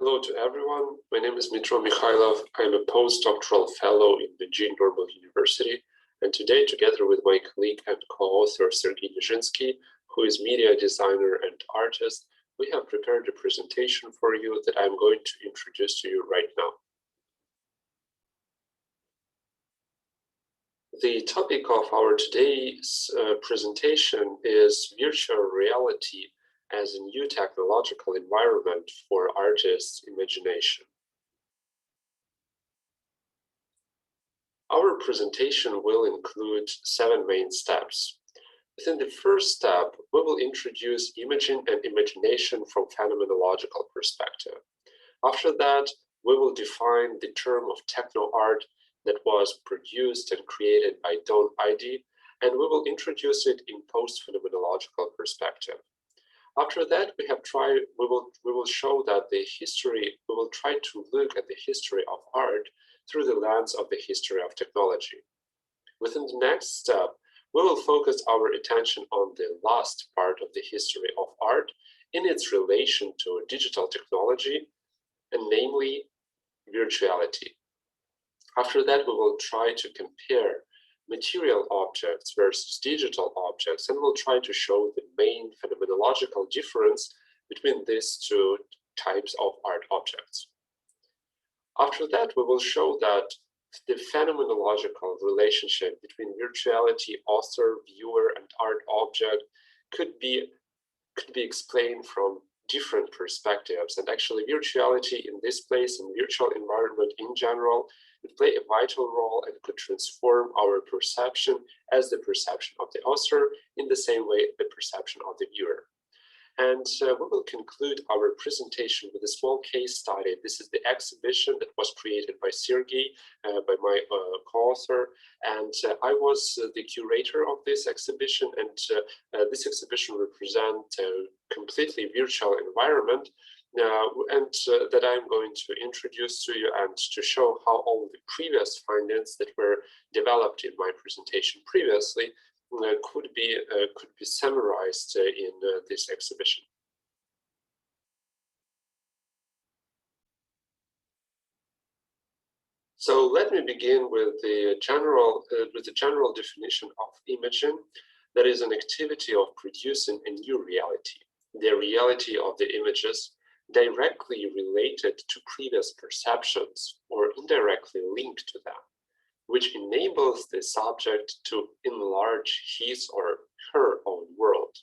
Hello to everyone. My name is Dmitro Mikhailov. I'm a postdoctoral fellow in Beijing Normal University. And today, together with my colleague and co-author Sergei Nizhinsky, who is media designer and artist, we have prepared a presentation for you that I'm going to introduce to you right now. The topic of our today's presentation is virtual reality as a new technological environment for artists' imagination. Our presentation will include 7 main steps. Within the first step, we will introduce imaging and imagination from phenomenological perspective. After that, we will define the term of techno-art that was produced and created by Don Heidi, and we will introduce it in post-phenomenological perspective. After that, we will show that we will try to look at the history of art through the lens of the history of technology. Within the next step, we will focus our attention on the last part of the history of art in its relation to digital technology, and namely virtuality. After that, we will try to compare material objects versus digital objects, and we'll try to show the main phenomenological difference between these two types of art objects. After that, we will show that the phenomenological relationship between virtuality, author, viewer, and art object could be explained from different perspectives. And actually, virtuality in this place, in virtual environment in general, would play a vital role and could transform our perception as the perception of the author, in the same way the perception of the viewer. And we will conclude our presentation with a small case study. This is the exhibition that was created by Sergei, by my co-author, and I was the curator of this exhibition, and this exhibition represents a completely virtual environment that I'm going to introduce to you and to show how all the previous findings that were developed in my presentation previously could be summarized in this exhibition. So let me begin with the general definition of imaging. That is an activity of producing a new reality, the reality of the images directly related to previous perceptions or indirectly linked to them, which enables the subject to enlarge his or her own world.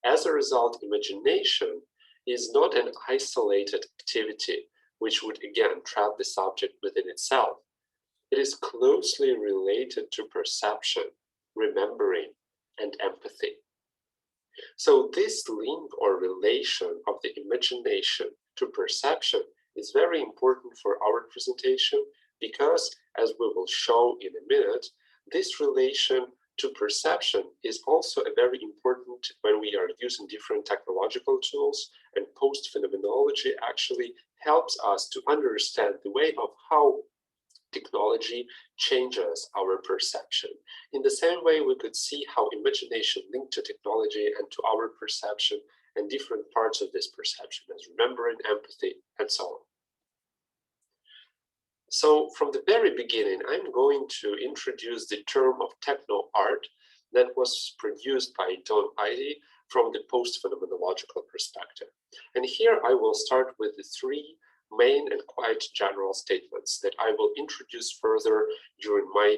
As a result, imagination is not an isolated activity which would again trap the subject within itself. It is closely related to perception, remembering, and empathy. So this link or relation of the imagination to perception is very important for our presentation because, as we will show in a minute, this relation to perception is also a very important when we are using different technological tools, and post-phenomenology actually helps us to understand the way of how technology changes our perception. In the same way, we could see how imagination linked to technology and to our perception and different parts of this perception as remembering, empathy, and so on. So from the very beginning, I'm going to introduce the term of techno-art that was produced by Don Heidi from the post-phenomenological perspective. And here I will start with the 3 main and quite general statements that I will introduce further during my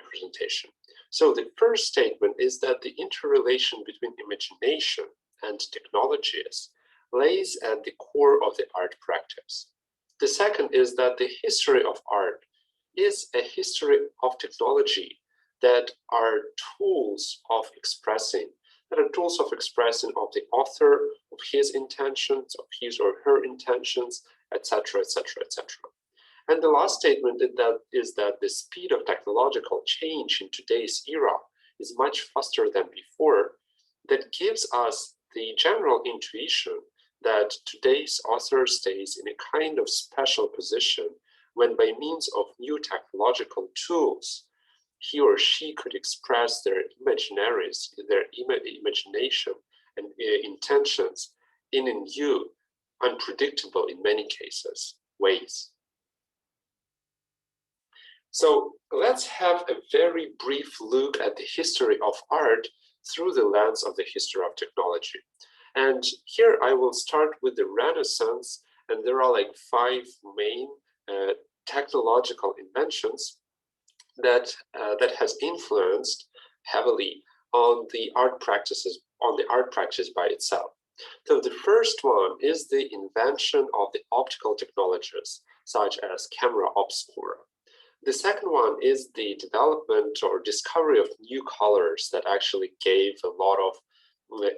presentation. So the first statement is that the interrelation between imagination and technologies lays at the core of the art practice. The second is that the history of art is a history of technology that are tools of expressing of the author, of his intentions, of his or her intentions, etc., etc., etc. And the last statement is that the speed of technological change in today's era is much faster than before. That gives us the general intuition that today's author stays in a kind of special position when, by means of new technological tools, he or she could express their imagination and intentions in a new unpredictable in many ways. So let's have a very brief look at the history of art through the lens of the history of technology. And here I will start with the Renaissance, and there are like 5 main technological inventions that has influenced heavily on the art practice by itself. So the first one is the invention of the optical technologies, such as camera obscura. The second one is the development or discovery of new colors that actually gave a lot of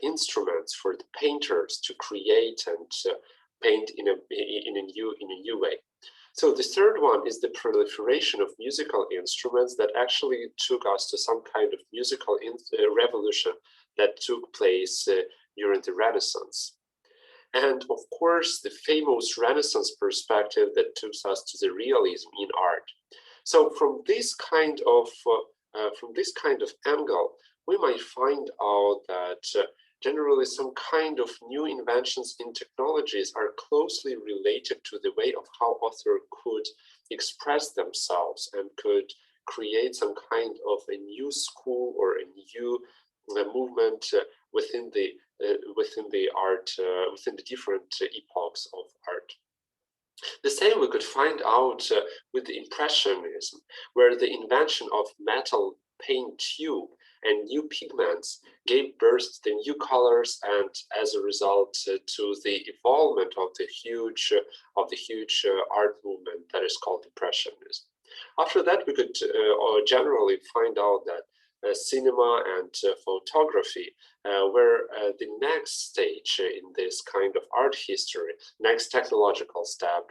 instruments for the painters to create and paint in a new way. So the third one is the proliferation of musical instruments that actually took us to some kind of musical revolution that took place during the Renaissance. And of course, the famous Renaissance perspective that took us to the realism in art. So from this kind of angle, we might find out that generally some kind of new inventions in technologies are closely related to the way of how author could express themselves and could create some kind of a new school or a new movement within the different epochs of art. The same we could find out with the Impressionism, where the invention of metal paint tube and new pigments gave birth to new colors, and as a result to the evolvement of the huge art movement that is called Impressionism. After that, we could generally find out that cinema and photography were the next stage in this kind of art history, next technological step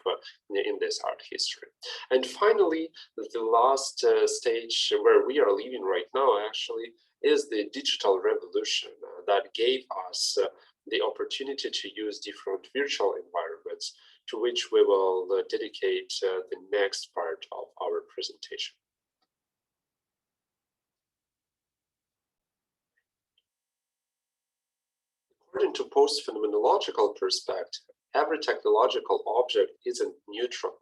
in this art history. And finally, the last stage where we are living right now actually is the digital revolution that gave us the opportunity to use different virtual environments, to which we will dedicate the next part of our presentation. According to post-phenomenological perspective, every technological object isn't neutral,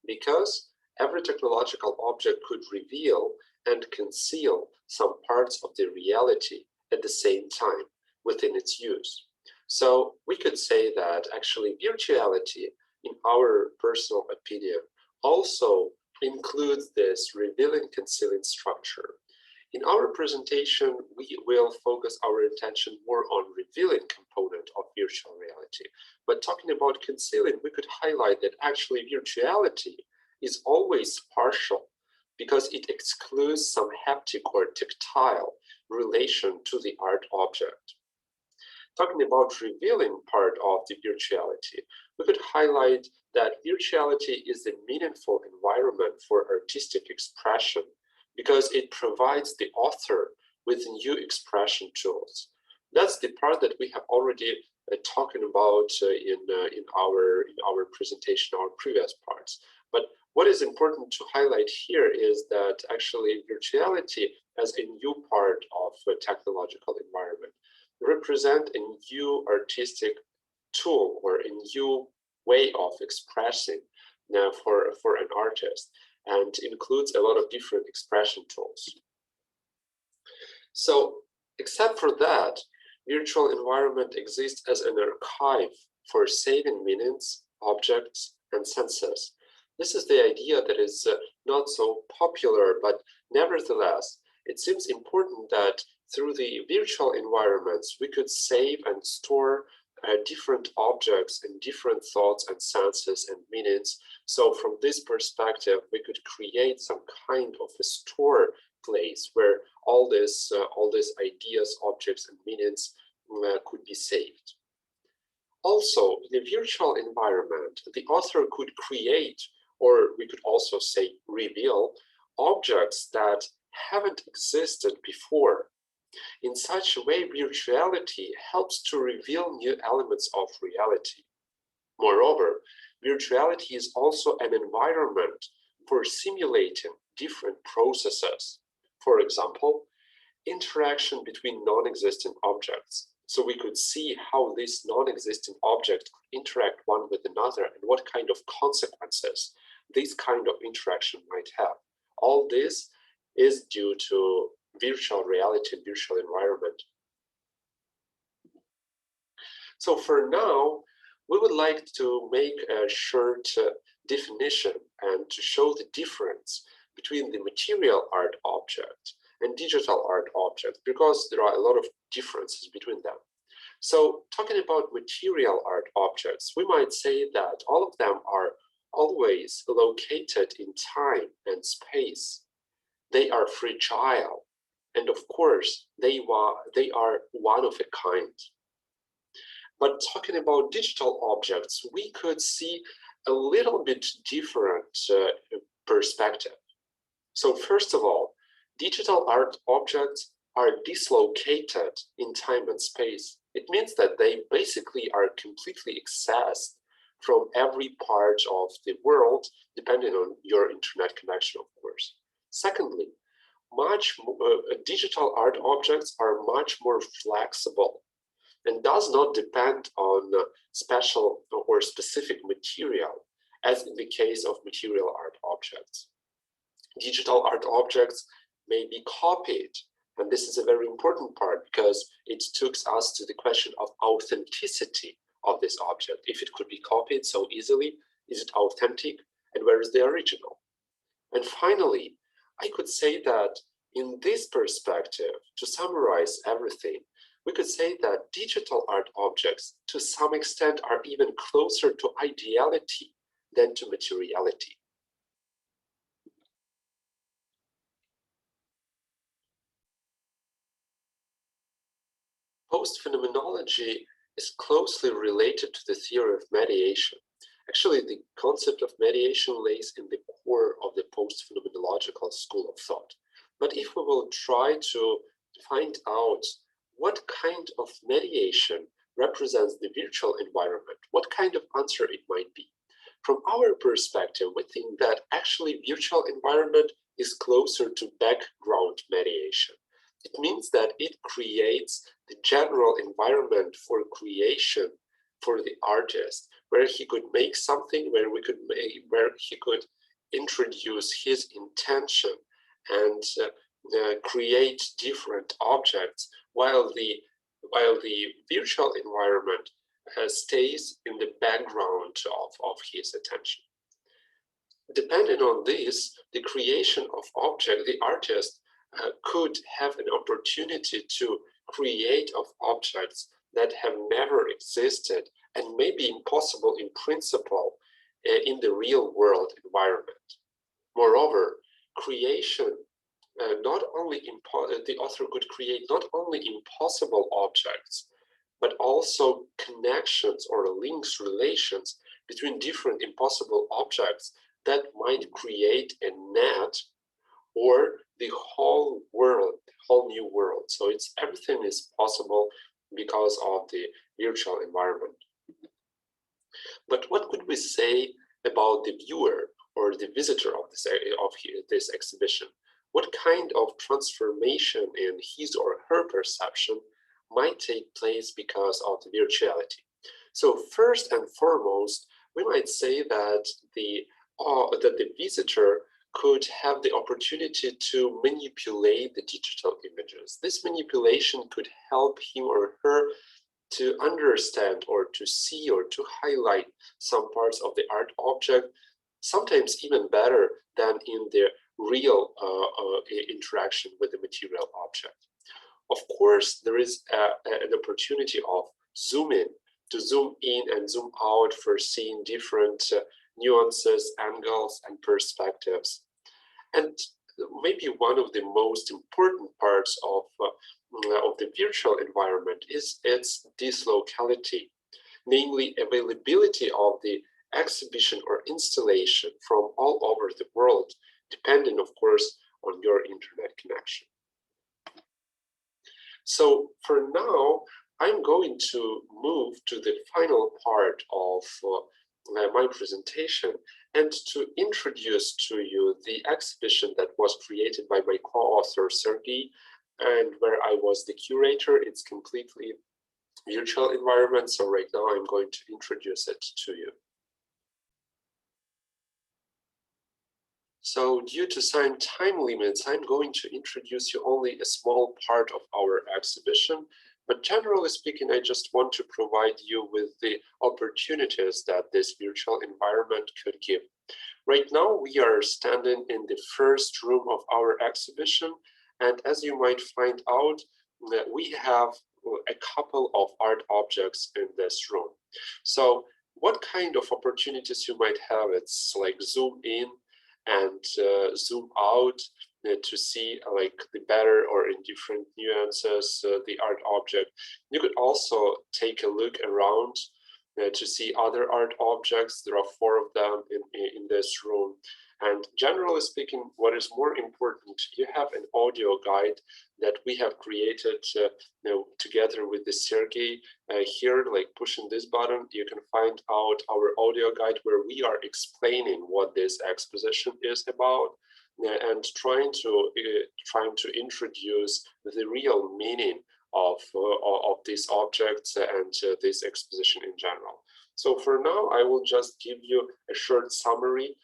because every technological object could reveal and conceal some parts of the reality at the same time within its use. So we could say that actually virtuality, in our personal opinion, also includes this revealing concealing structure. In our presentation, we will focus our attention more on revealing component of virtual reality. But talking about concealing, we could highlight that actually virtuality is always partial, because it excludes some haptic or tactile relation to the art object. Talking about revealing part of the virtuality, we could highlight that virtuality is a meaningful environment for artistic expression, because it provides the author with new expression tools. That's the part that we have already talking about in our presentation, our previous parts. But what is important to highlight here is that actually virtuality as a new part of a technological environment represent a new artistic tool or a new way of expressing for an artist, and includes a lot of different expression tools. So except for that, virtual environment exists as an archive for saving meanings, objects, and senses. This is the idea that is not so popular, but nevertheless, it seems important that through the virtual environments, we could save and store different objects and different thoughts and senses and meanings. So from this perspective, we could create some kind of a store place where all these ideas, objects, and meanings could be saved. Also, in a virtual environment, the author could create, or we could also say reveal, objects that haven't existed before. In such a way, virtuality helps to reveal new elements of reality. Moreover, virtuality is also an environment for simulating different processes. For example, interaction between non-existent objects, So we could see how these non-existent objects interact one with another and what kind of consequences this kind of interaction might have. All this is due to virtual reality and virtual environment. So for now, we would like to make a short definition and to show the difference between the material art object and digital art object, because there are a lot of differences between them. So talking about material art objects, we might say that all of them are always located in time and space. They are fragile, and of course, they are one of a kind. But talking about digital objects, we could see a little bit different perspective. So first of all, digital art objects are dislocated in time and space. It means that they basically are completely accessed from every part of the world, depending on your internet connection, of course. Secondly, digital art objects are much more flexible and does not depend on special or specific material, as in the case of material art objects. Digital art objects may be copied, and this is a very important part because it takes us to the question of authenticity of this object. If it could be copied so easily, is it authentic, and where is the original? And finally, I could say that in this perspective, to summarize everything, we could say that digital art objects, to some extent, are even closer to ideality than to materiality. Post-phenomenology is closely related to the theory of mediation. Actually, the concept of mediation lays in the core of the post-phenomenological school of thought. But if we will try to find out what kind of mediation represents the virtual environment, what kind of answer it might be, from our perspective, we think that actually virtual environment is closer to background mediation. It means that it creates the general environment for creation for the artist, where he could make something, where he could introduce his intention and create different objects, while the virtual environment stays in the background of his attention. Depending on this, the creation of object, the artist could have an opportunity to create of objects that have never existed and may be impossible in principle in the real world environment. Moreover, creation the author could create not only impossible objects, but also connections or links, relations between different impossible objects that might create a net or the whole world, whole new world. So everything is possible because of the virtual environment. But what could we say about the viewer or the visitor of this exhibition? What kind of transformation in his or her perception might take place because of the virtuality? So first and foremost, we might say that the visitor could have the opportunity to manipulate the digital images. This manipulation could help him or her to understand or to see or to highlight some parts of the art object, sometimes even better than in the real interaction with the material object. Of course, there is an opportunity of to zoom in and zoom out for seeing different nuances, angles, and perspectives. And maybe one of the most important parts of the virtual environment is its dislocality, namely availability of the exhibition or installation from all over the world, depending, of course, on your internet connection. So for now, I'm going to move to the final part of my presentation and to introduce to you the exhibition that was created by my co-author Sergey, and where I was the curator. It's completely virtual environment. So right now I'm going to introduce it to you. So due to some time limits, I'm going to introduce you only a small part of our exhibition. But generally speaking, I just want to provide you with the opportunities that this virtual environment could give. Right now, we are standing in the first room of our exhibition. And as you might find out, we have a couple of art objects in this room. So what kind of opportunities you might have? It's like zoom in and zoom out to see like the better or in different nuances the art object. You could also take a look around to see other art objects. There are 4 of them in this room. And generally speaking, what is more important, you have an audio guide that we have created together with the Sergey. Here, like pushing this button, you can find out our audio guide where we are explaining what this exposition is about and trying to introduce the real meaning of these objects and this exposition in general. So for now, I will just give you a short summary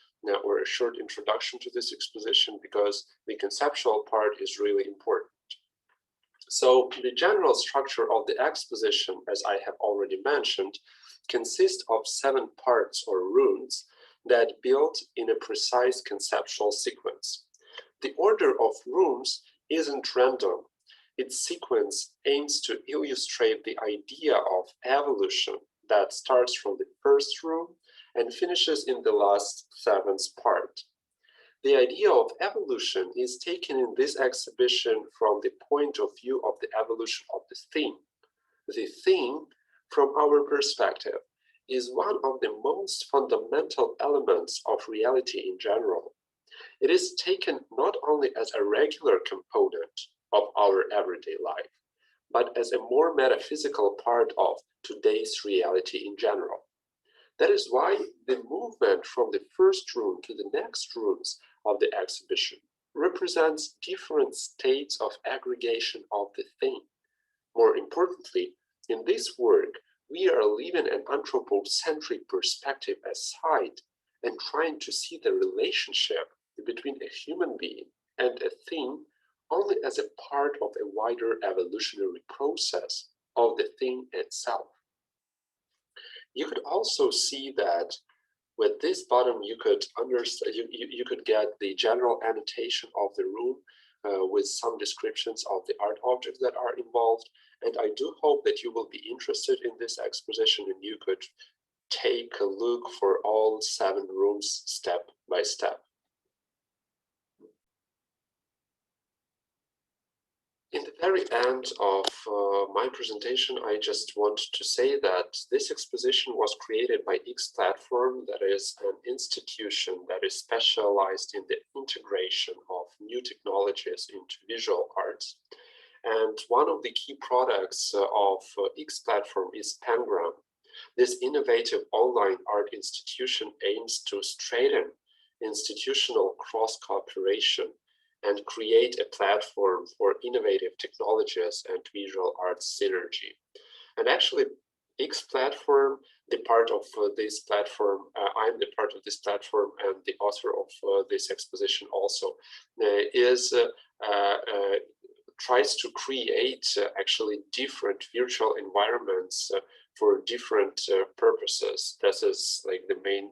or a short introduction to this exposition because the conceptual part is really important. So the general structure of the exposition, as I have already mentioned, consists of 7 parts or rooms that build in a precise conceptual sequence. The order of rooms isn't random. Its sequence aims to illustrate the idea of evolution that starts from the first room and finishes in the last 7th part. The idea of evolution is taken in this exhibition from the point of view of the evolution of the theme. The theme, from our perspective, is one of the most fundamental elements of reality in general. It is taken not only as a regular component of our everyday life, but as a more metaphysical part of today's reality in general. That is why the movement from the first room to the next rooms of the exhibition represents different states of aggregation of the thing. More importantly, in this work, we are leaving an anthropocentric perspective aside and trying to see the relationship between a human being and a thing only as a part of a wider evolutionary process of the thing itself. You could also see that with this button, you could understand, you could get the general annotation of the room with some descriptions of the art objects that are involved. And I do hope that you will be interested in this exposition and you could take a look for all 7 rooms step by step. In the very end of my presentation, I just want to say that this exposition was created by X Platform, that is an institution that is specialized in the integration of new technologies into visual arts. And one of the key products of X Platform is Pengram. This innovative online art institution aims to strengthen institutional cross-cooperation and create a platform for innovative technologies and visual arts synergy. And actually, X Platform, the part of this platform, I'm the part of this platform and the author of this exposition also, tries to create actually different virtual environments for different purposes. This is like the main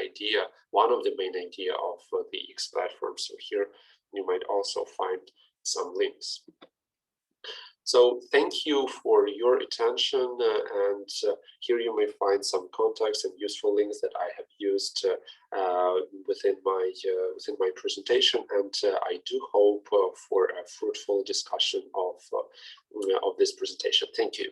idea, one of the main idea of the X Platform. So here you might also find some links. So thank you for your attention, and here you may find some contacts and useful links that I have used within my presentation, and I do hope for a fruitful discussion of this presentation. Thank you.